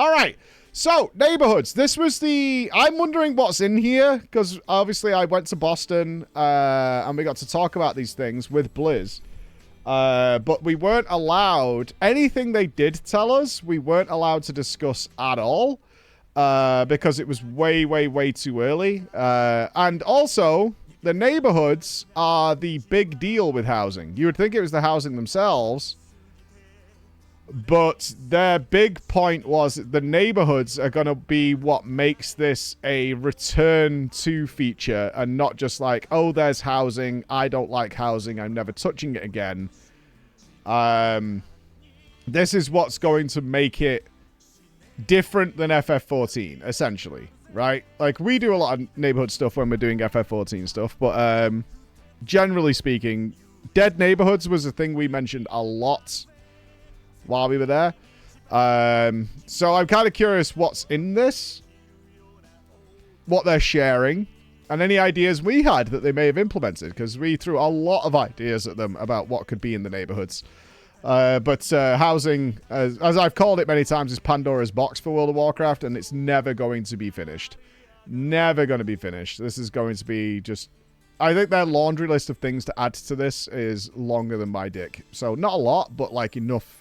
All right. So, neighborhoods. This was I'm wondering what's in here, because obviously I went to Boston, and we got to talk about these things with Blizz. But we weren't allowed, anything they did tell us, we weren't allowed to discuss at all, because it was way, way, way too early. And also, the neighborhoods are the big deal with housing. You would think it was the housing themselves, but their big point was the neighborhoods are going to be what makes this a return to feature and not just like, oh, there's housing. I don't like housing. I'm never touching it again. This is what's going to make it different than FF14, essentially, right? Like, we do a lot of neighborhood stuff when we're doing FF14 stuff, but generally speaking, dead neighborhoods was a thing we mentioned a lot while we were there. So I'm kind of curious what's in this, what they're sharing, and any ideas we had that they may have implemented, because we threw a lot of ideas at them about what could be in the neighborhoods. But housing, as I've called it many times, is Pandora's box for World of Warcraft, and it's never going to be finished. Never going to be finished. This is going to be just... I think their laundry list of things to add to this is longer than my dick. So not a lot, but like enough.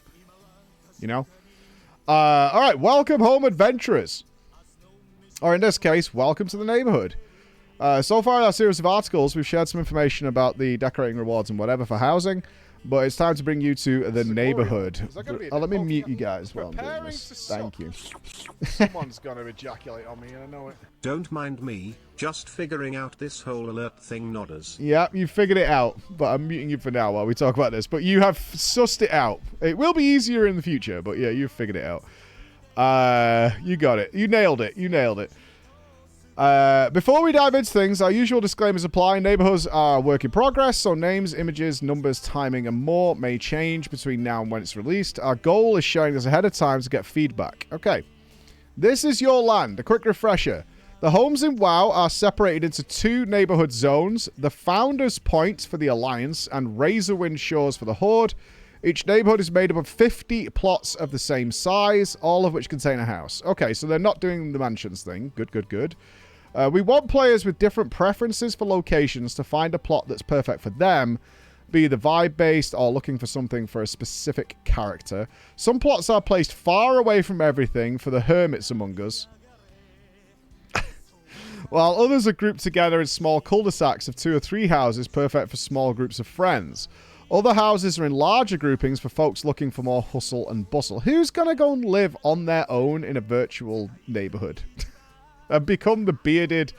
You know? All right, welcome home, adventurers. Or in this case, welcome to the neighborhood. So far in our series of articles, we've shared some information about the decorating rewards and whatever for housing, but it's time to bring you to the neighborhood. Let me mute you guys while I'm doing this. Thank you. Someone's going to ejaculate on me, and I know it. Don't mind me, just figuring out this whole alert thing, Nodders. Yeah, you figured it out, but I'm muting you for now while we talk about this. But you have sussed it out. It will be easier in the future, but yeah, you've figured it out. You got it. You nailed it. You nailed it. Before we dive into things, our usual disclaimers apply. Neighborhoods are a work in progress, so names, images, numbers, timing, and more may change between now and when it's released. Our goal is sharing this ahead of time to get feedback. Okay. This is your land. A quick refresher. The homes in WoW are separated into 2 neighborhood zones, the Founders Point for the Alliance and Razorwind Shores for the Horde. Each neighborhood is made up of 50 plots of the same size, all of which contain a house. Okay, so they're not doing the mansions thing. Good, good, good. We want players with different preferences for locations to find a plot that's perfect for them, be the vibe-based or looking for something for a specific character. Some plots are placed far away from everything for the hermits among us, while others are grouped together in small cul-de-sacs of 2 or 3 houses, perfect for small groups of friends. Other houses are in larger groupings for folks looking for more hustle and bustle. Who's going to go and live on their own in a virtual neighborhood? And become the bearded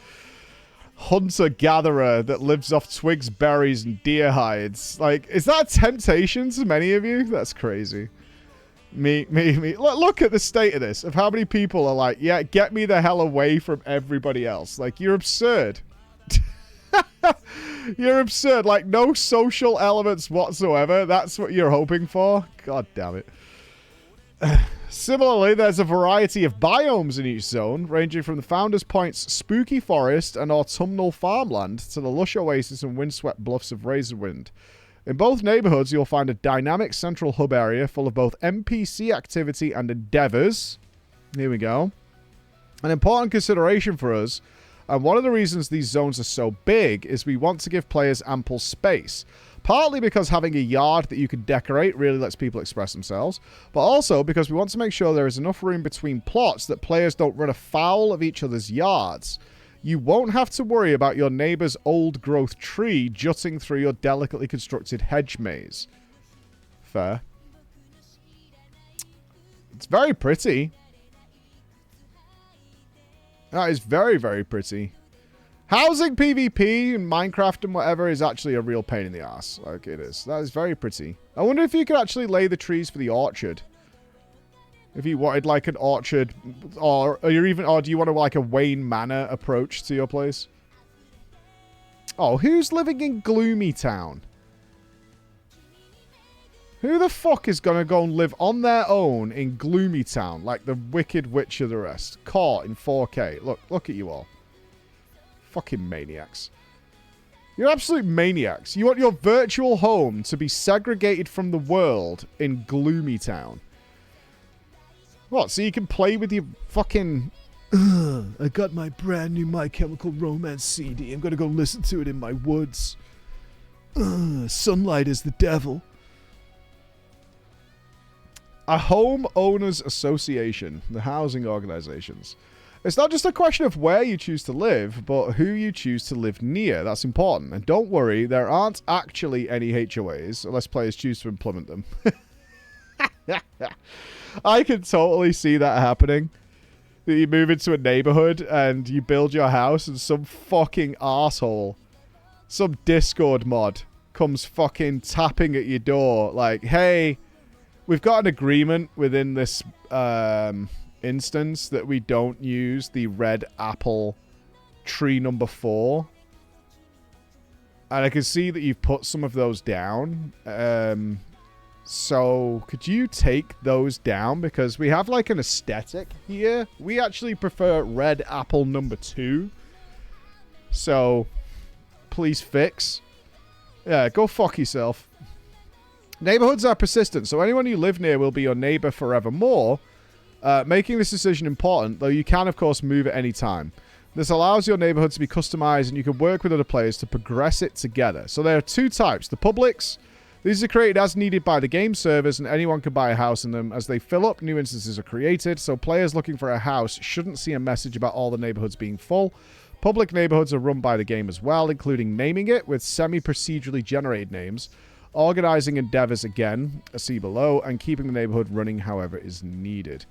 hunter-gatherer that lives off twigs, berries, and deer hides? Like, is that a temptation to many of you? That's crazy. Me. Look at the state of this, of how many people are like, yeah, get me the hell away from everybody else. Like, you're absurd. You're absurd. Like, no social elements whatsoever. That's what you're hoping for? God damn it. Similarly, there's a variety of biomes in each zone, ranging from the Founders Point's spooky forest and autumnal farmland to the lush oasis and windswept bluffs of Razorwind. In both neighborhoods, you'll find a dynamic central hub area full of both NPC activity and endeavors. Here we go. An important consideration for us, and one of the reasons these zones are so big, is we want to give players ample space. Partly because having a yard that you can decorate really lets people express themselves, but also because we want to make sure there is enough room between plots that players don't run afoul of each other's yards. You won't have to worry about your neighbor's old-growth tree jutting through your delicately constructed hedge maze. Fair. It's very pretty. That is very, very pretty. Housing PvP and Minecraft and whatever is actually a real pain in the ass. Like, it is. That is very pretty. I wonder if you could actually lay the trees for the orchard. If you wanted, like, an orchard, or do you want to, like, a Wayne Manor approach to your place? Oh, who's living in Gloomy Town? Who the fuck is gonna go and live on their own in Gloomy Town, like the Wicked Witch of the rest? Caught in 4K. Look at you all. Fucking maniacs. You're absolute maniacs. You want your virtual home to be segregated from the world in Gloomy Town. What, so you can play with your fucking... I got my brand new My Chemical Romance CD. I'm gonna go listen to it in my woods. Sunlight is the devil. A homeowners association, the housing organizations. It's not just a question of where you choose to live, but who you choose to live near. That's important. And don't worry, there aren't actually any HOAs unless players choose to implement them. I can totally see that happening. That you move into a neighborhood and you build your house and some fucking arsehole, some Discord mod comes fucking tapping at your door like, hey, we've got an agreement within this instance that we don't use the red apple tree number 4. And I can see that you've put some of those down. So could you take those down? Because we have like an aesthetic here. We actually prefer red apple number 2. So please fix. Yeah, go fuck yourself. Neighborhoods are persistent, so anyone you live near will be your neighbor forevermore. Making this decision important, though you can, of course, move at any time. This allows your neighborhood to be customized, and you can work with other players to progress it together. So there are 2 types. The publics. These are created as needed by the game servers, and anyone can buy a house in them. As they fill up, new instances are created, so players looking for a house shouldn't see a message about all the neighborhoods being full. Public neighborhoods are run by the game as well, including naming it with semi-procedurally generated names, organizing endeavors again, see below, and keeping the neighborhood running however is needed.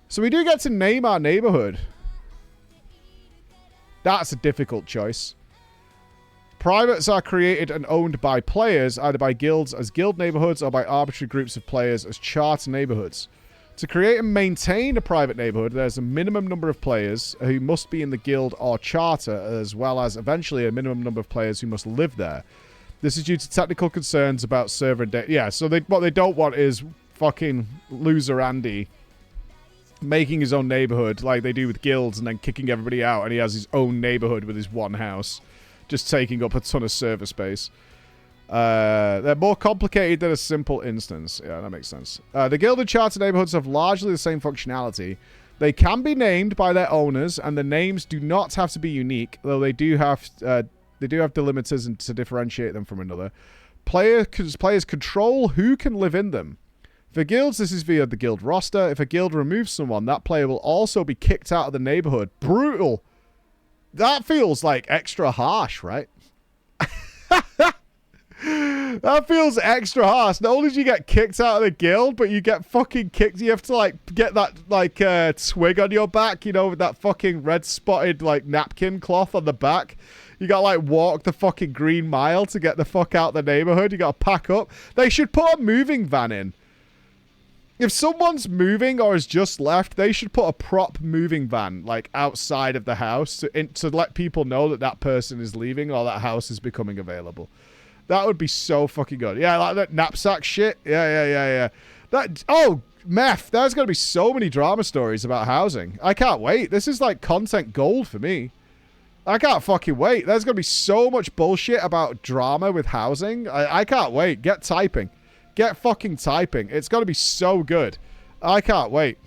So we do get to name our neighborhood. That's a difficult choice. Privates are created and owned by players, either by guilds as guild neighborhoods or by arbitrary groups of players as charter neighborhoods. To create and maintain a private neighborhood, there's a minimum number of players who must be in the guild or charter, as well as eventually a minimum number of players who must live there. This is due to technical concerns about server data. Yeah, so what they don't want is fucking loser Andy making his own neighborhood like they do with guilds and then kicking everybody out, and he has his own neighborhood with his one house, just taking up a ton of server space. They're more complicated than a simple instance. Yeah, that makes sense. The guild and charter neighborhoods have largely the same functionality. They can be named by their owners, and the names do not have to be unique, though they do have delimiters to differentiate them from another. Players control who can live in them. For guilds, this is via the guild roster. If a guild removes someone, that player will also be kicked out of the neighborhood. Brutal. That feels like extra harsh, right? That feels extra harsh. Not only do you get kicked out of the guild, but you get fucking kicked. You have to like get that like twig on your back, you know, with that fucking red spotted like napkin cloth on the back. You gotta like walk the fucking green mile to get the fuck out the neighborhood. You gotta pack up. They should put a moving van in. If someone's moving or has just left, they should put a prop moving van like outside of the house to let people know that that person is leaving or that house is becoming available. That would be so fucking good. Yeah, like that knapsack shit. Yeah. Meth. There's going to be so many drama stories about housing. I can't wait. This is like content gold for me. I can't fucking wait. There's going to be so much bullshit about drama with housing. I can't wait. Get typing. Get fucking typing. It's going to be so good. I can't wait.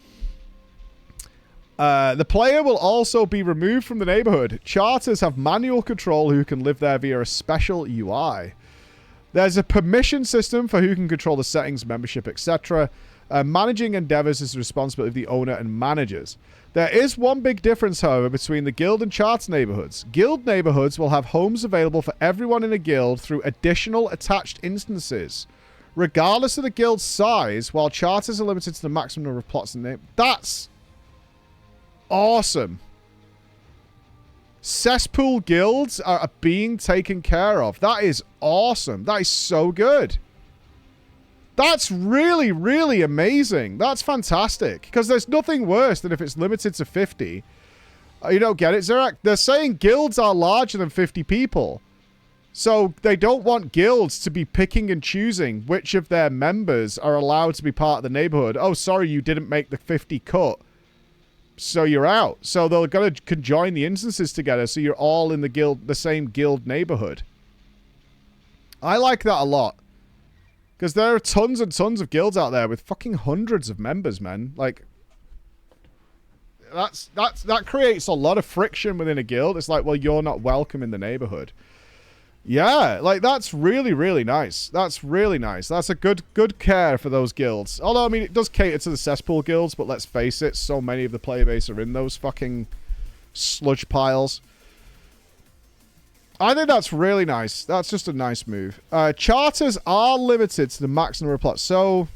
The player will also be removed from the neighborhood. Charters have manual control who can live there via a special UI. There's a permission system for who can control the settings, membership, etc. Managing endeavors is the responsibility of the owner and managers. There is one big difference, however, between the guild and charter neighborhoods. Guild neighborhoods will have homes available for everyone in a guild through additional attached instances, regardless of the guild's size, while charters are limited to the maximum number of plots in the name. That's awesome. Cesspool guilds are being taken care of. That is awesome. That is so good. That's really, really amazing. That's fantastic. Because there's nothing worse than if it's limited to 50. You don't get it, Zerak? They're saying guilds are larger than 50 people. So they don't want guilds to be picking and choosing which of their members are allowed to be part of the neighborhood. Oh, sorry, you didn't make the 50 cut. So you're out. So they're going to conjoin the instances together so you're all in the same guild neighborhood. I like that a lot. Because there are tons and tons of guilds out there with fucking hundreds of members, man. Like, that creates a lot of friction within a guild. It's like, well, you're not welcome in the neighborhood. Yeah, like, that's really, really nice. That's really nice. That's a good care for those guilds. Although, I mean, it does cater to the cesspool guilds, but let's face it, so many of the player base are in those fucking sludge piles. I think that's really nice. That's just a nice move. Charters are limited to the max number of plots. So,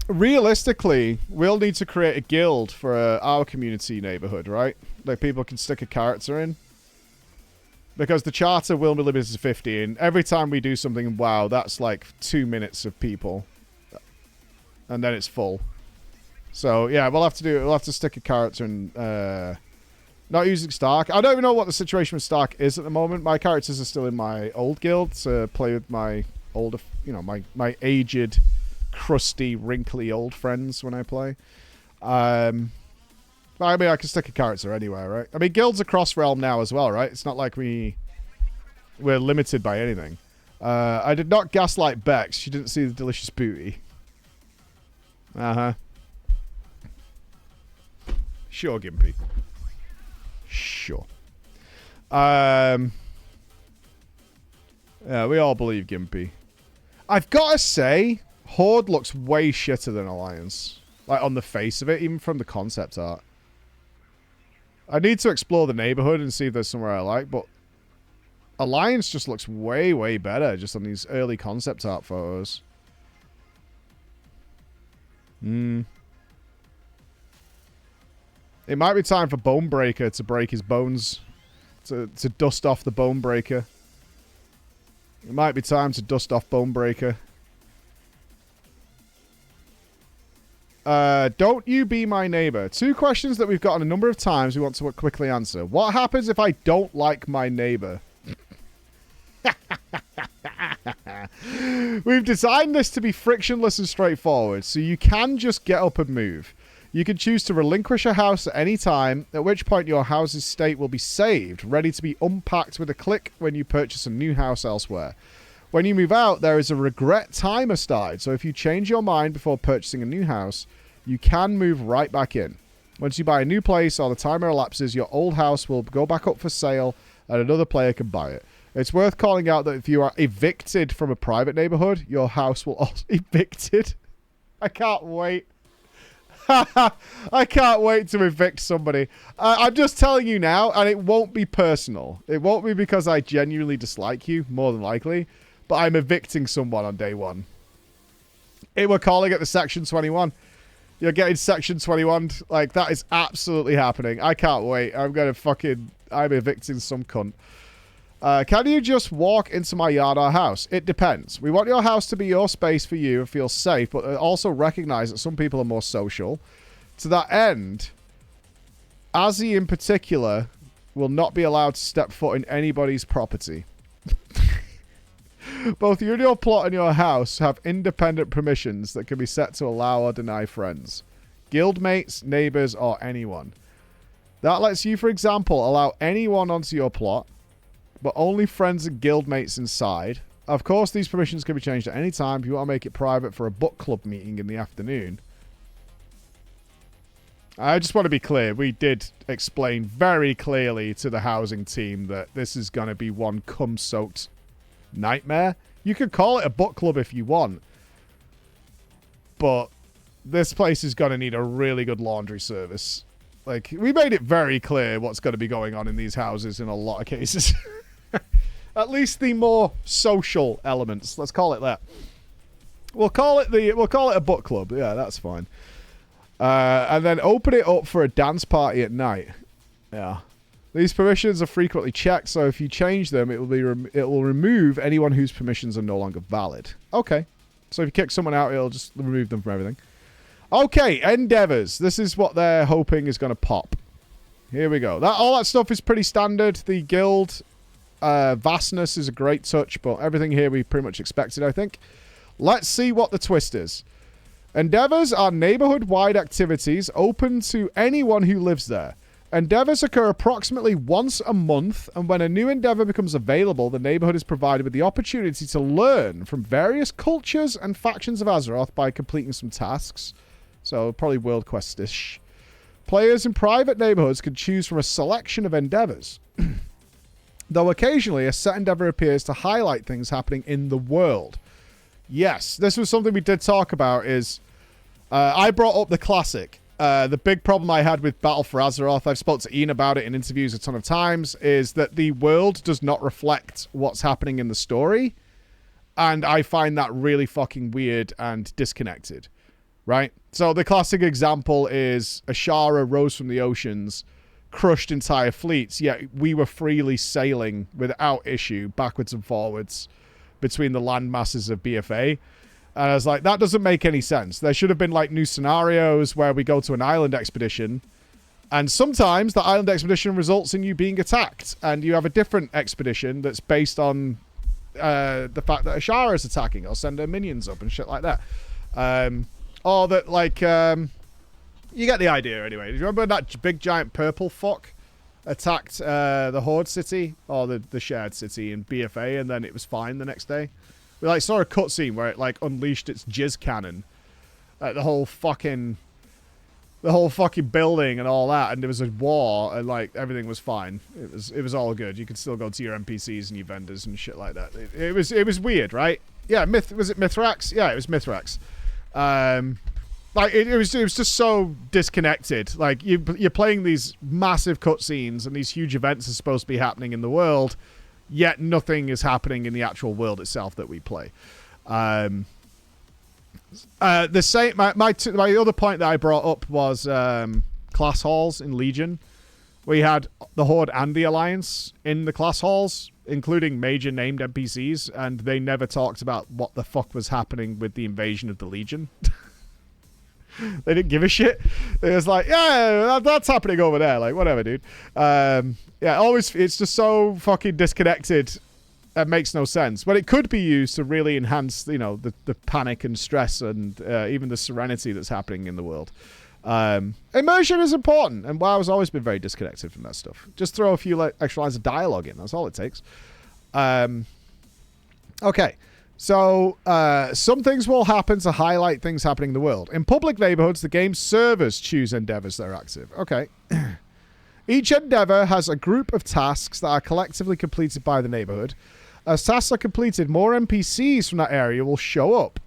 realistically, we'll need to create a guild for our community neighborhood, right? Like, people can stick a character in. Because the charter will be limited to 50, and every time we do something in WoW, that's like 2 minutes of people. And then it's full. So, yeah, we'll have to stick a character in... Not using Stark. I don't even know what the situation with Stark is at the moment. My characters are still in my old guild to play with my older, you know, my aged, crusty, wrinkly old friends when I play. I mean, I can stick a character anywhere, right? I mean, guilds are cross-realm now as well, right? It's not like we're limited by anything. I did not gaslight Bex. She didn't see the delicious booty. Uh-huh. Sure, Gimpy. Sure. Yeah, we all believe Gimpy. I've got to say, Horde looks way shitter than Alliance. Like, on the face of it, even from the concept art. I need to explore the neighborhood and see if there's somewhere I like, but Alliance just looks way, way better just on these early concept art photos. It might be time for Bonebreaker to break his bones. To dust off the Bonebreaker. It might be time to dust off Bonebreaker. Don't you be my neighbor. 2 questions that we've gotten a number of times we want to quickly answer. What happens if I don't like my neighbor? We've designed this to be frictionless and straightforward, so you can just get up and move. You can choose to relinquish a house at any time, at which point your house's state will be saved, ready to be unpacked with a click when you purchase a new house elsewhere. When you move out, there is a regret timer started, so if you change your mind before purchasing a new house, you can move right back in. Once you buy a new place or the timer elapses, your old house will go back up for sale and another player can buy it. It's worth calling out that if you are evicted from a private neighborhood, your house will also... Evicted? I can't wait. I can't wait to evict somebody. I'm just telling you now, and it won't be personal. It won't be because I genuinely dislike you, more than likely, but I'm evicting someone on day 1. We're calling it the Section 21. You're getting Section 21. Like, that is absolutely happening. I can't wait. I'm evicting some cunt. Can you just walk into my yard or house? It depends. We want your house to be your space for you and feel safe, but also recognize that some people are more social. To that end, Azzy in particular will not be allowed to step foot in anybody's property. Both you and your plot and your house have independent permissions that can be set to allow or deny friends, guildmates, neighbors, or anyone. That lets you, for example, allow anyone onto your plot, but only friends and guildmates inside. Of course, these permissions can be changed at any time if you want to make it private for a book club meeting in the afternoon. I just want to be clear. We did explain very clearly to the housing team that this is going to be one cum-soaked nightmare. You could call it a book club if you want, but this place is going to need a really good laundry service. Like, we made it very clear what's going to be going on in these houses in a lot of cases. At least the more social elements. Let's call it that. We'll call it a book club. Yeah, that's fine. And then open it up for a dance party at night. Yeah. These permissions are frequently checked, so if you change them, it will remove anyone whose permissions are no longer valid. Okay. So if you kick someone out, it'll just remove them from everything. Okay, endeavors. This is what they're hoping is going to pop. Here we go. All that stuff is pretty standard. The guild vastness is a great touch, but everything here we pretty much expected, I think. Let's see what the twist is. Endeavors are neighborhood-wide activities open to anyone who lives there. Endeavors occur approximately once a month, and when a new endeavor becomes available, the neighborhood is provided with the opportunity to learn from various cultures and factions of Azeroth by completing some tasks. So, probably World Quest-ish. Players in private neighborhoods can choose from a selection of endeavors. Though occasionally a set endeavor appears to highlight things happening in the world. Yes, this was something we did talk about is... I brought up the classic. The big problem I had with Battle for Azeroth, I've spoken to Ian about it in interviews a ton of times, is that the world does not reflect what's happening in the story. And I find that really fucking weird and disconnected. Right? So the classic example is Ashara rose from the oceans, crushed entire fleets, yet we were freely sailing without issue backwards and forwards between the land masses of BFA. And I was like, that doesn't make any sense. There should have been like new scenarios where we go to an island expedition, and sometimes the island expedition results in you being attacked, and you have a different expedition that's based on the fact that Ashara is attacking, or send her minions up and shit like that. Or that, like, you get the idea anyway. Do you remember that big giant purple fuck attacked the Horde city, or the shared city in BFA, and then it was fine the next day? We like saw a cutscene where it like unleashed its jizz cannon at the whole fucking building and all that, and there was a war, and like everything was fine. It was all good. You could still go to your NPCs and your vendors and shit like that. It was weird, right? Yeah, was it Mithrax? Yeah, it was Mithrax. Like it was just so disconnected. Like you're playing these massive cutscenes and these huge events are supposed to be happening in the world, yet nothing is happening in the actual world itself that we play. The same. My other point that I brought up was class halls in Legion. We had the Horde and the Alliance in the class halls, including major named NPCs, and they never talked about what the fuck was happening with the invasion of the Legion. They didn't give a shit. It was like, yeah, that's happening over there. Like, whatever, dude. Yeah, always, it's just so fucking disconnected. It makes no sense. But it could be used to really enhance, you know, the panic and stress and even the serenity that's happening in the world. Immersion is important, and WoW's always been very disconnected from that stuff. Just throw a few like extra lines of dialogue in. That's all it takes. Okay. So, some things will happen to highlight things happening in the world. In public neighborhoods, the game's servers choose endeavors that are active. Okay. Each endeavor has a group of tasks that are collectively completed by the neighborhood. As tasks are completed, more NPCs from that area will show up,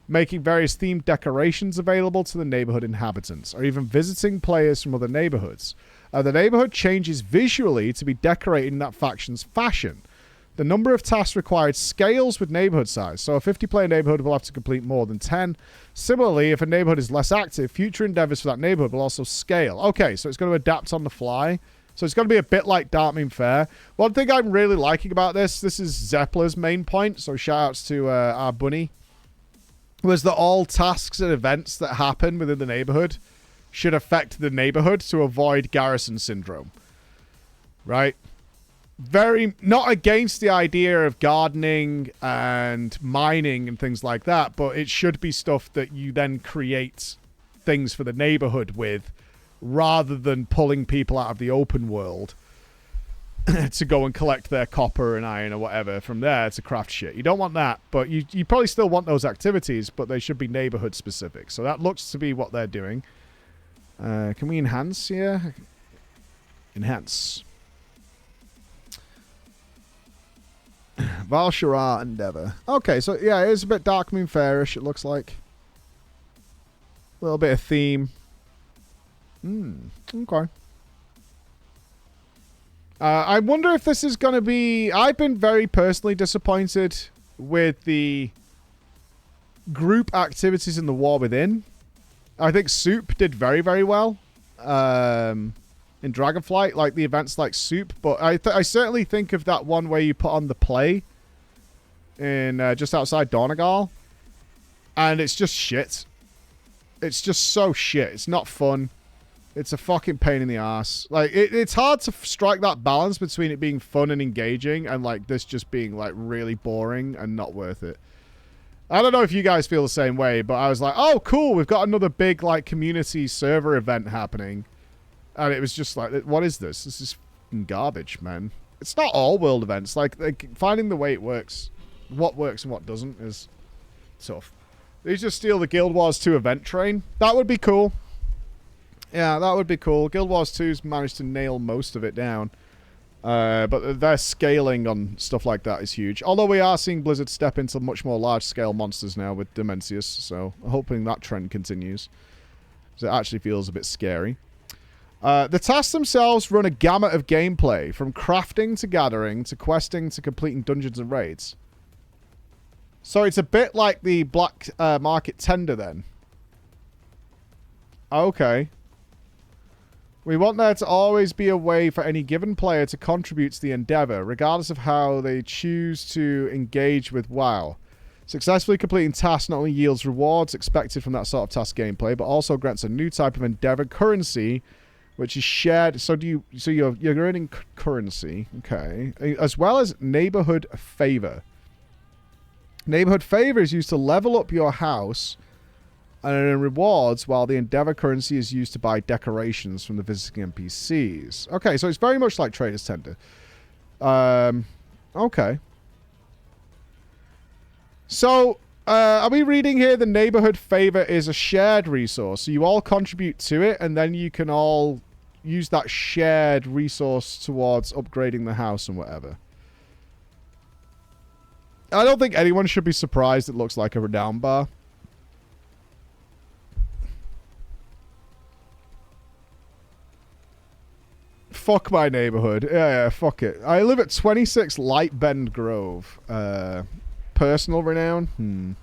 making various themed decorations available to the neighborhood inhabitants, or even visiting players from other neighborhoods. The neighborhood changes visually to be decorated in that faction's fashion. The number of tasks required scales with neighborhood size, so a 50-player neighborhood will have to complete more than 10. Similarly, if a neighborhood is less active, future endeavors for that neighborhood will also scale. Okay, so it's going to adapt on the fly. So it's going to be a bit like Darkmoon Fair. One thing I'm really liking about this is Zeppler's main point, so shout-outs to our bunny, was that all tasks and events that happen within the neighborhood should affect the neighborhood to avoid garrison syndrome. Right? Very not against the idea of gardening and mining and things like that, but it should be stuff that you then create things for the neighborhood with, rather than pulling people out of the open world to go and collect their copper and iron or whatever from there to craft shit. You don't want that, but you probably still want those activities, but they should be neighborhood specific. So that looks to be what they're doing. Can we enhance here? Enhance. Val'Sharah Endeavor. Okay, so yeah, it is a bit Darkmoon Fairish, it looks like. A little bit of theme. Okay. I wonder if this is going to be... I've been very personally disappointed with the group activities in the War Within. I think Soup did very, very well in Dragonflight, like the events like Soup, but I certainly think of that one where you put on the play in just outside Donegal, and it's just shit. It's just so shit. It's not fun. It's a fucking pain in the ass. Like, it's hard to strike that balance between it being fun and engaging and, like, this just being, like, really boring and not worth it. I don't know if you guys feel the same way, but I was like, oh, cool, we've got another big, like, community server event happening. And it was just like, what is this? This is fucking garbage, man. It's not all world events. Like finding the way it works, what works and what doesn't is tough. They just steal the Guild Wars 2 event train. That would be cool. Yeah, that would be cool. Guild Wars 2's managed to nail most of it down. But their scaling on stuff like that is huge. Although we are seeing Blizzard step into much more large-scale monsters now with Dimensius, so hoping that trend continues. So it actually feels a bit scary. The tasks themselves run a gamut of gameplay, from crafting to gathering, to questing, to completing dungeons and raids. So it's a bit like the Black Market Tender then. Okay. We want there to always be a way for any given player to contribute to the endeavor, regardless of how they choose to engage with WoW. Successfully completing tasks not only yields rewards expected from that sort of task gameplay, but also grants a new type of endeavor currency, which is shared. So you're earning currency, okay, as well as neighborhood favor. Neighborhood favor is used to level up your house and earn rewards, while the endeavor currency is used to buy decorations from the visiting NPCs. Okay, so it's very much like Trader's Tender. Okay. So, are we reading here the neighborhood favor is a shared resource? So you all contribute to it, and then you can all use that shared resource towards upgrading the house and whatever. I don't think anyone should be surprised it looks like a renown bar. Fuck my neighborhood. Yeah, fuck it. I live at 26 Light Bend Grove. Personal renown?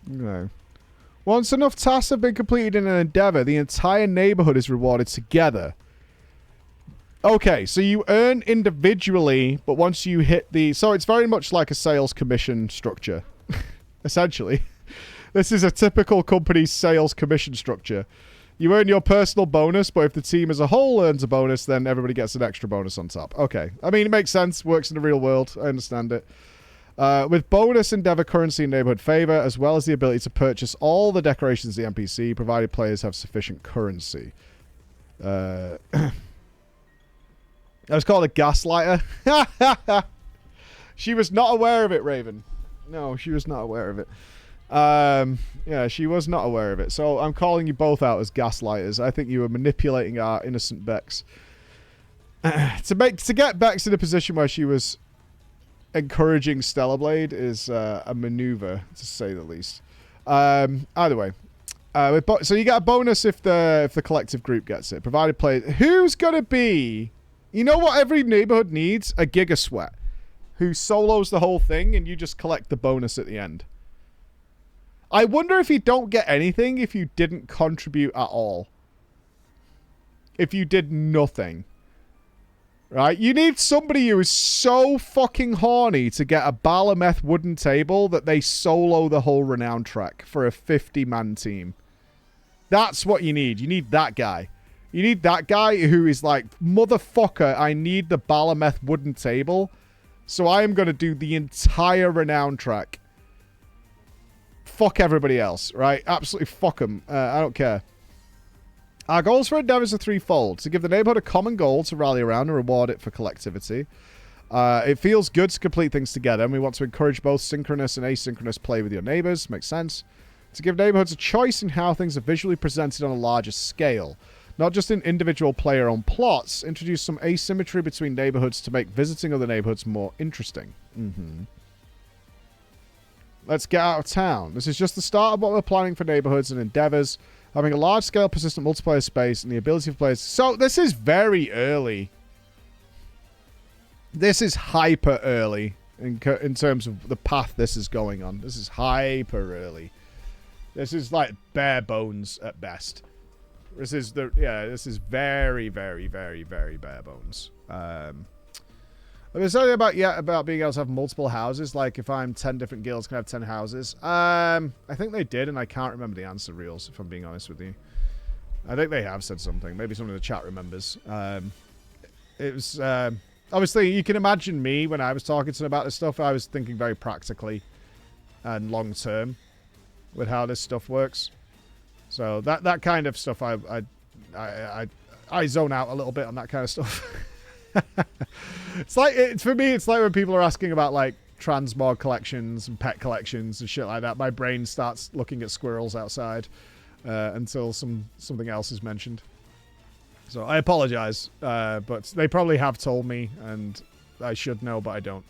No. Once enough tasks have been completed in an endeavor, the entire neighborhood is rewarded together. Okay, so you earn individually, but once you hit the... So it's very much like a sales commission structure, essentially. This is a typical company's sales commission structure. You earn your personal bonus, but if the team as a whole earns a bonus, then everybody gets an extra bonus on top. Okay. I mean, it makes sense. Works in the real world. I understand it. With bonus endeavor currency and neighborhood favor, as well as the ability to purchase all the decorations of the NPC, provided players have sufficient currency. I was called a gaslighter. She was not aware of it, Raven. No, she was not aware of it. Yeah, she was not aware of it. So I'm calling you both out as gaslighters. I think you were manipulating our innocent Bex. To get Bex in a position where she was encouraging Stellar Blade is a maneuver, to say the least. Either way. So you get a bonus if the collective group gets it. Provided players... Who's going to be... You know what every neighborhood needs? A Giga Sweat. Who solos the whole thing and you just collect the bonus at the end. I wonder if you don't get anything if you didn't contribute at all. If you did nothing. Right? You need somebody who is so fucking horny to get a Balameth wooden table that they solo the whole renown track for a 50-man team. That's what you need. You need that guy. You need that guy who is like, motherfucker, I need the Balameth wooden table, so I am going to do the entire renown track. Fuck everybody else, right? Absolutely fuck them. I don't care. Our goals for endeavors are threefold. To give the neighborhood a common goal to rally around and reward it for collectivity. It feels good to complete things together, and we want to encourage both synchronous and asynchronous play with your neighbors. Makes sense. To give neighborhoods a choice in how things are visually presented on a larger scale. Not just in individual player-owned plots, introduce some asymmetry between neighborhoods to make visiting other neighborhoods more interesting. Let's get out of town. This is just the start of what we're planning for neighborhoods and endeavors. Having a large-scale, persistent multiplayer space and the ability for players... So, this is very early. This is hyper early in terms of the path this is going on. This is hyper early. This is like bare bones at best. This is very, very, very, very bare bones. There's something about being able to have multiple houses. Like if I'm 10 different guilds, can I have 10 houses? I think they did, and I can't remember the answer reels, if I'm being honest with you. I think they have said something. Maybe someone in the chat remembers. It was obviously, you can imagine me when I was talking to them about this stuff. I was thinking very practically and long term with how this stuff works. So that kind of stuff, I zone out a little bit on that kind of stuff. It's like for me, it's like when people are asking about like transmog collections and pet collections and shit like that. My brain starts looking at squirrels outside until something else is mentioned. So I apologize, but they probably have told me, and I should know, but I don't.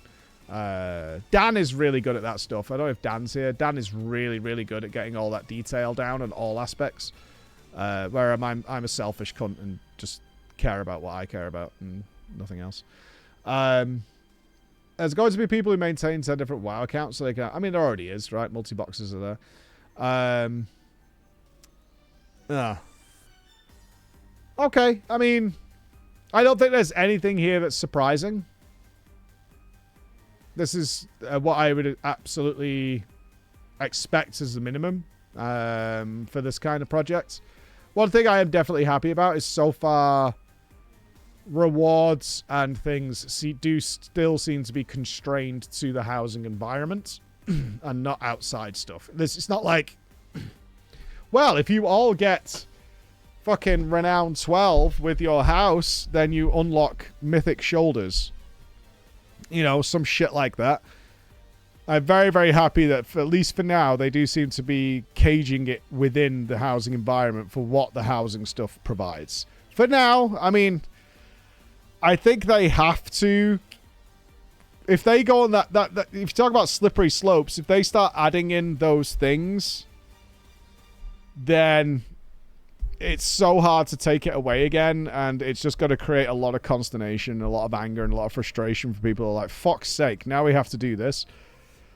Dan is really good at that stuff. I don't know if Dan's here. Dan is really, really good at getting all that detail down on all aspects. Where I'm a selfish cunt and just care about what I care about and nothing else. There's going to be people who maintain 10 different WoW accounts, so they can. I mean, there already is, right? Multi-boxes are there. Okay, I mean, I don't think there's anything here that's surprising. This is what I would absolutely expect as the minimum for this kind of project. One thing I am definitely happy about is so far rewards and things do still seem to be constrained to the housing environment and not outside stuff. It's not like, well, if you all get fucking Renown 12 with your house, then you unlock Mythic Shoulders. You know, some shit like that. I'm very, very happy that, at least for now, they do seem to be caging it within the housing environment for what the housing stuff provides. For now, I mean, I think they have to. If they go on that if you talk about slippery slopes, if they start adding in those things, then it's so hard to take it away again, and it's just going to create a lot of consternation, a lot of anger, and a lot of frustration for people who are like, fuck's sake, now we have to do this.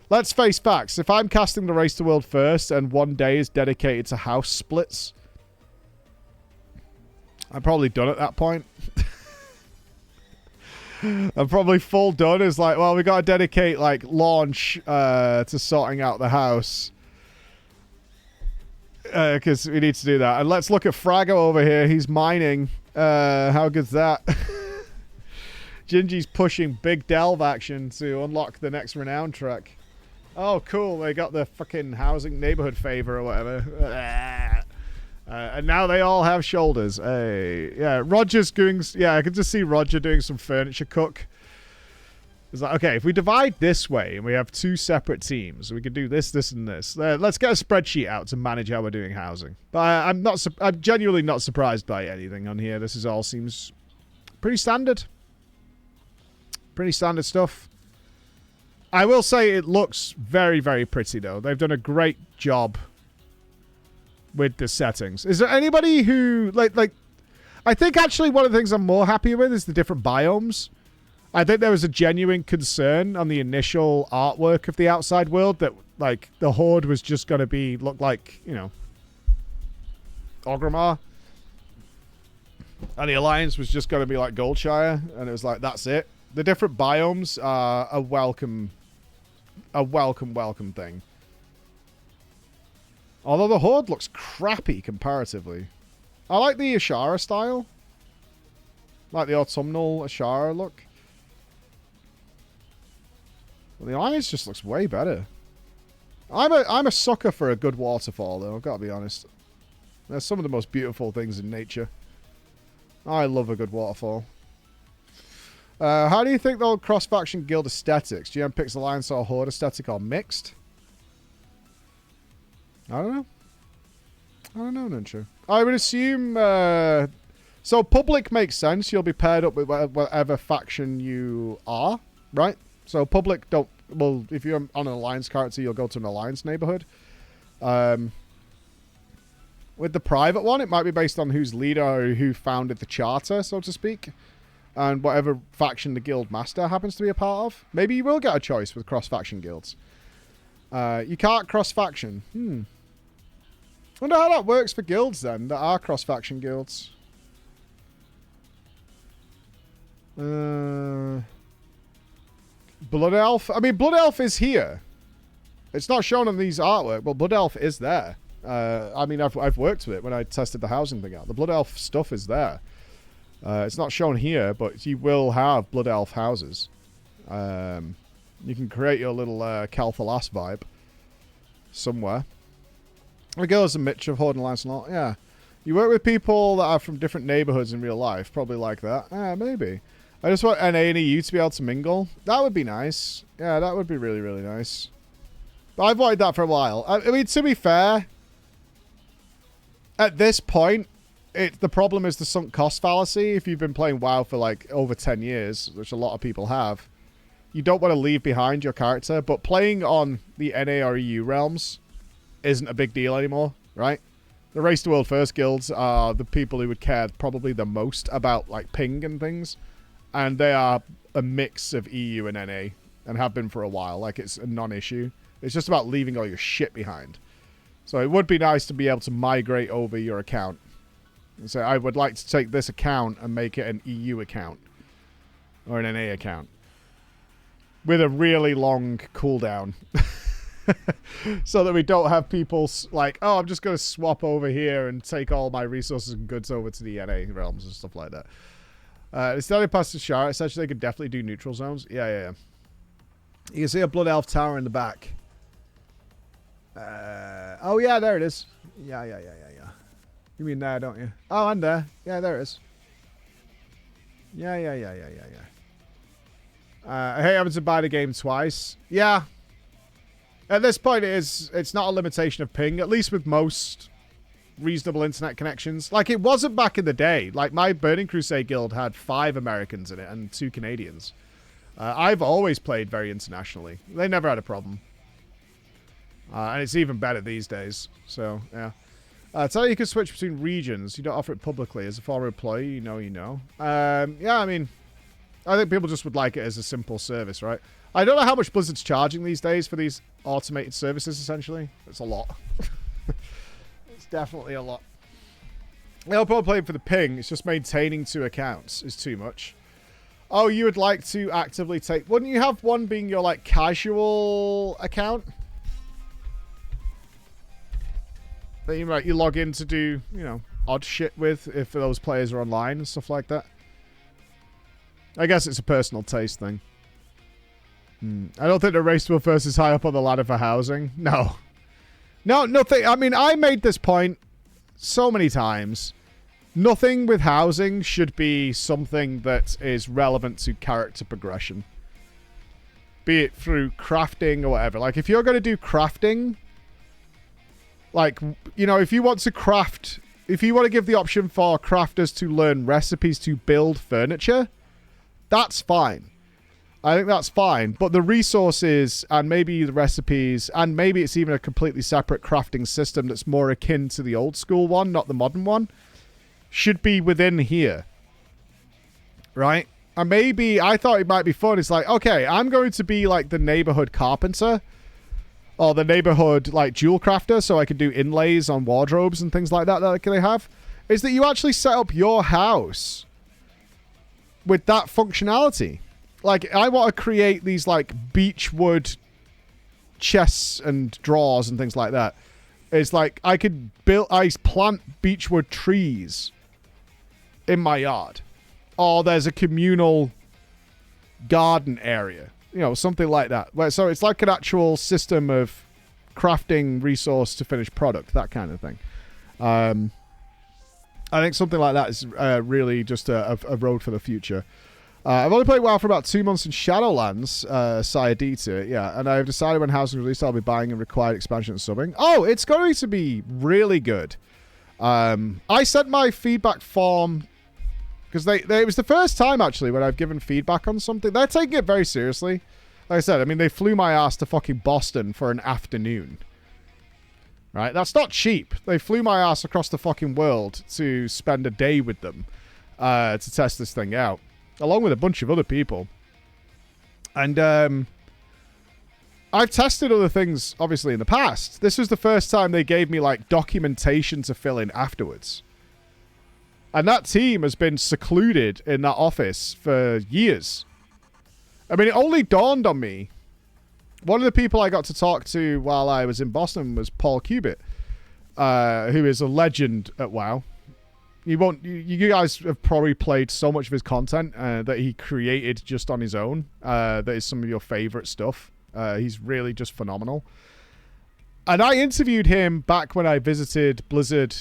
Let's face facts. If I'm casting the Race to World first and one day is dedicated to house splits, I'm probably done at that point. I'm probably full done. It's like, well, we got to dedicate like launch to sorting out the house. Because we need to do that. And let's look at Fraggo over here. He's mining. How good's that? Gingy's pushing big delve action to unlock the next Renown track. Oh, cool. They got the fucking housing neighborhood favor or whatever. And now they all have shoulders. Hey. Yeah, Roger's doing... Yeah, I can just see Roger doing some furniture cook. It's like, okay, if we divide this way and we have two separate teams, we can do this, this, and this. Let's get a spreadsheet out to manage how we're doing housing. But I'm genuinely not surprised by anything on here. This all seems pretty standard. Pretty standard stuff. I will say it looks very, very pretty, though. They've done a great job with the settings. Is there anybody who... like? I think actually one of the things I'm more happy with is the different biomes. I think there was a genuine concern on the initial artwork of the outside world that, like, the Horde was just going to look like, you know, Orgrimmar. And the Alliance was just going to be like Goldshire. And it was like, that's it. The different biomes are a welcome thing. Although the Horde looks crappy comparatively. I like the Ashara style. Like the autumnal Ashara look. Well, the Alliance just looks way better. I'm a sucker for a good waterfall, though, I've got to be honest. They're some of the most beautiful things in nature. I love a good waterfall. How do you think they'll cross-faction guild aesthetics? GM picks Alliance or Horde aesthetic or mixed? I don't know. I don't know, Ninja. I would assume... so public makes sense. You'll be paired up with whatever faction you are, right? So public don't... Well, if you're on an Alliance character, you'll go to an Alliance neighborhood. With the private one, it might be based on who's leader or who founded the charter, so to speak. And whatever faction the guild master happens to be a part of. Maybe you will get a choice with cross-faction guilds. You can't cross-faction. Wonder how that works for guilds, then, that are cross-faction guilds. Blood Elf? I mean, Blood Elf is here. It's not shown on these artwork, but Blood Elf is there. I mean, I've worked with it when I tested the housing thing out. The Blood Elf stuff is there. It's not shown here, but you will have Blood Elf houses. You can create your little Calthalas vibe somewhere. The girls and Mitch of Horde and Lancelot, yeah. You work with people that are from different neighborhoods in real life, probably like that. Yeah, maybe. I just want NA and EU to be able to mingle. That would be nice. Yeah, that would be really, really nice. But I've wanted that for a while. I mean, to be fair, at this point, the problem is the sunk cost fallacy. If you've been playing WoW for like over 10 years, which a lot of people have, you don't want to leave behind your character, but playing on the NA or EU realms isn't a big deal anymore, right? The Race to World First guilds are the people who would care probably the most about like ping and things, and they are a mix of EU and NA and have been for a while. Like, it's a non-issue. It's just about leaving all your shit behind. So it would be nice to be able to migrate over your account and say, I would like to take this account and make it an EU account or an NA account with a really long cooldown. So that we don't have people like, oh, I'm just going to swap over here and take all my resources and goods over to the NA realms and stuff like that. Instead of past the Shire, essentially they could definitely do neutral zones. Yeah. You can see a Blood Elf tower in the back. Oh, yeah, there it is. Yeah. You mean there, don't you? Oh, and there. Yeah, there it is. Yeah. I hate having to buy the game twice. Yeah. At this point, it's not a limitation of ping, at least with most reasonable internet connections. Like, it wasn't back in the day. Like, my Burning Crusade guild had 5 Americans in it and 2 Canadians. I've always played very internationally. They never had a problem. And it's even better these days. So, yeah. Tell you can switch between regions. You don't offer it publicly. As a former employee, you know. Yeah, I mean, I think people just would like it as a simple service, right? I don't know how much Blizzard's charging these days for these automated services, essentially. It's a lot. It's definitely a lot. I'll probably play for the ping. It's just maintaining 2 accounts is too much. Oh, you would like to actively take... Wouldn't you have one being your, like, casual account? That you log in to do, you know, odd shit with if those players are online and stuff like that. I guess it's a personal taste thing. I don't think the Race to World First is high up on the ladder for housing. No. Nothing. I mean, I made this point so many times. Nothing with housing should be something that is relevant to character progression. Be it through crafting or whatever. Like, if you're going to do crafting, like, you know, if you want to craft, if you want to give the option for crafters to learn recipes to build furniture, that's fine. I think that's fine. But the resources and maybe the recipes, and maybe it's even a completely separate crafting system that's more akin to the old school one, not the modern one, should be within here. Right? And maybe I thought it might be fun. It's like, okay, I'm going to be like the neighborhood carpenter or the neighborhood like jewel crafter, so I can do inlays on wardrobes and things like that they have. Is that you actually set up your house with that functionality. Like, I want to create these, like, beechwood chests and drawers and things like that. It's like, I plant beechwood trees in my yard. Or there's a communal garden area. You know, something like that. So it's like an actual system of crafting resource to finished product, that kind of thing. I think something like that is really just a road for the future. I've only played WoW for about 2 months in Shadowlands, Sire D to it, yeah. And I've decided when housing is released, I'll be buying and required expansion and subbing. Oh, it's going to be really good. I sent my feedback form, because it was the first time, actually, when I've given feedback on something. They're taking it very seriously. Like I said, I mean, they flew my ass to fucking Boston for an afternoon. Right? That's not cheap. They flew my ass across the fucking world to spend a day with them to test this thing out. Along with a bunch of other people. And I've tested other things, obviously, in the past. This was the first time they gave me, like, documentation to fill in afterwards. And that team has been secluded in that office for years. I mean, it only dawned on me. One of the people I got to talk to while I was in Boston was Paul Cubitt, who is a legend at WoW. You won't. You guys have probably played so much of his content that he created just on his own. That is some of your favorite stuff. He's really just phenomenal. And I interviewed him back when I visited Blizzard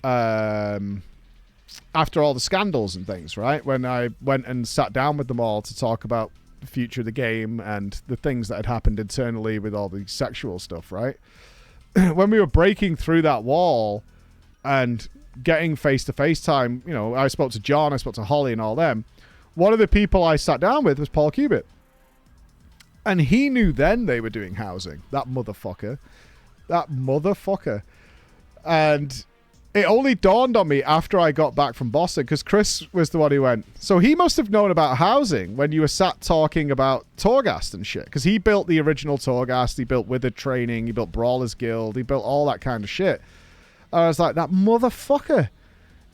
after all the scandals and things, right? When I went and sat down with them all to talk about the future of the game and the things that had happened internally with all the sexual stuff, right? When we were breaking through that wall and getting face-to-face time, you know, I spoke to John, I spoke to Holly and all them. One of the people I sat down with was Paul Cubitt. And he knew then they were doing housing. That motherfucker. And it only dawned on me after I got back from Boston, because Chris was the one who went, so he must have known about housing when you were sat talking about Torghast and shit, because he built the original Torghast, he built Withered Training, he built Brawlers Guild, he built all that kind of shit. And I was like, that motherfucker,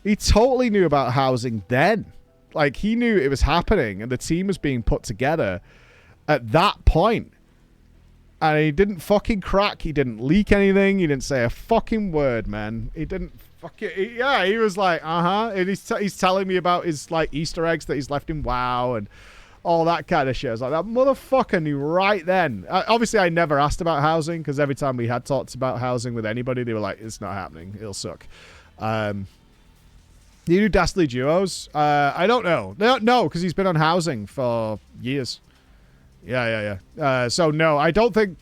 he totally knew about housing then. Like, he knew it was happening and the team was being put together at that point. And he didn't fucking crack. He didn't leak anything. He didn't say a fucking word, man. He didn't fuck it. Yeah, he was like, uh-huh. And he's telling me about his, like, Easter eggs that he's left in WoW and all that kind of shit. I was like, that motherfucker knew right then. Obviously, I never asked about housing, because every time we had talked about housing with anybody, they were like, it's not happening. It'll suck. You do Dastardly Duos? I don't know. No, because he's been on housing for years. Yeah. So, no, I don't think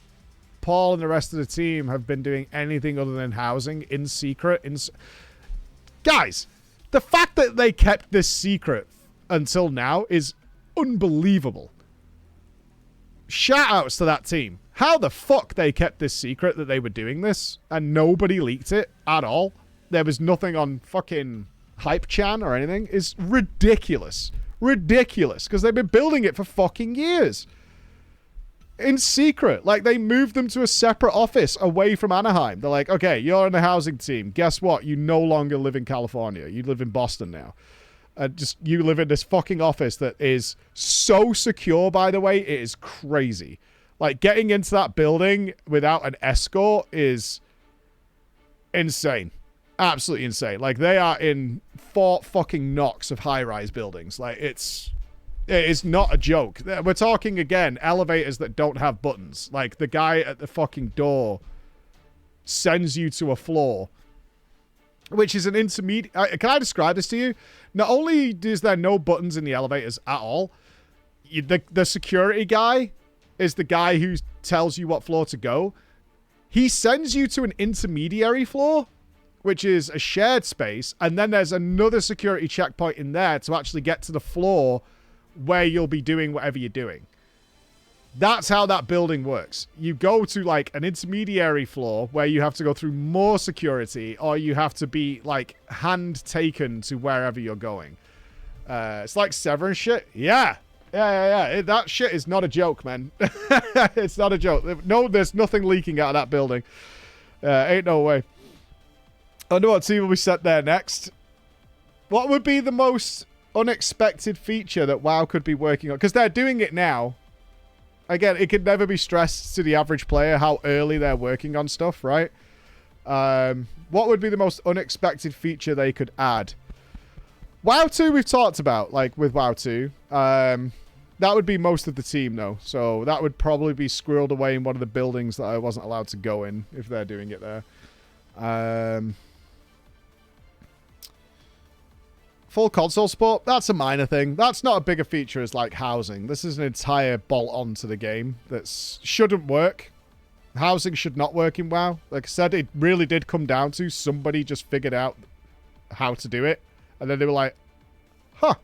Paul and the rest of the team have been doing anything other than housing in secret. Guys, the fact that they kept this secret until now is unbelievable. Shout outs to that team. How the fuck they kept this secret that they were doing this and nobody leaked it at all. There was nothing on fucking HypeChan or anything. Is ridiculous. Ridiculous. Because they've been building it for fucking years. In secret. Like, they moved them to a separate office away from Anaheim. They're like, okay, you're in the housing team. Guess what? You no longer live in California. You live in Boston now. You live in this fucking office that is so secure, by the way. It is crazy. Like, getting into that building without an escort is insane. Absolutely insane. Like, they are in Fort fucking Knox of high-rise buildings. Like, it is not a joke. We're talking, again, elevators that don't have buttons. Like, the guy at the fucking door sends you to a floor, which is an intermediate... Can I describe this to you? Not only is there no buttons in the elevators at all, the security guy is the guy who tells you what floor to go. He sends you to an intermediary floor, which is a shared space, and then there's another security checkpoint in there to actually get to the floor where you'll be doing whatever you're doing. That's how that building works. You go to, like, an intermediary floor where you have to go through more security, or you have to be, like, hand taken to wherever you're going. It's like Severance shit. Yeah. That shit is not a joke, man. It's not a joke. No, there's nothing leaking out of that building. Ain't no way. I know what team will be set there next. What would be the most unexpected feature that WoW could be working on? Because they're doing it now. Again, it could never be stressed to the average player how early they're working on stuff, right? What would be the most unexpected feature they could add? WoW 2 we've talked about, like with WoW 2. That would be most of the team, though. So that would probably be squirreled away in one of the buildings that I wasn't allowed to go in if they're doing it there. Full console support, that's a minor thing. That's not a bigger feature as, like, housing. This is an entire bolt-on to the game that shouldn't work. Housing should not work in WoW. Like I said, it really did come down to somebody just figured out how to do it. And then they were like, huh,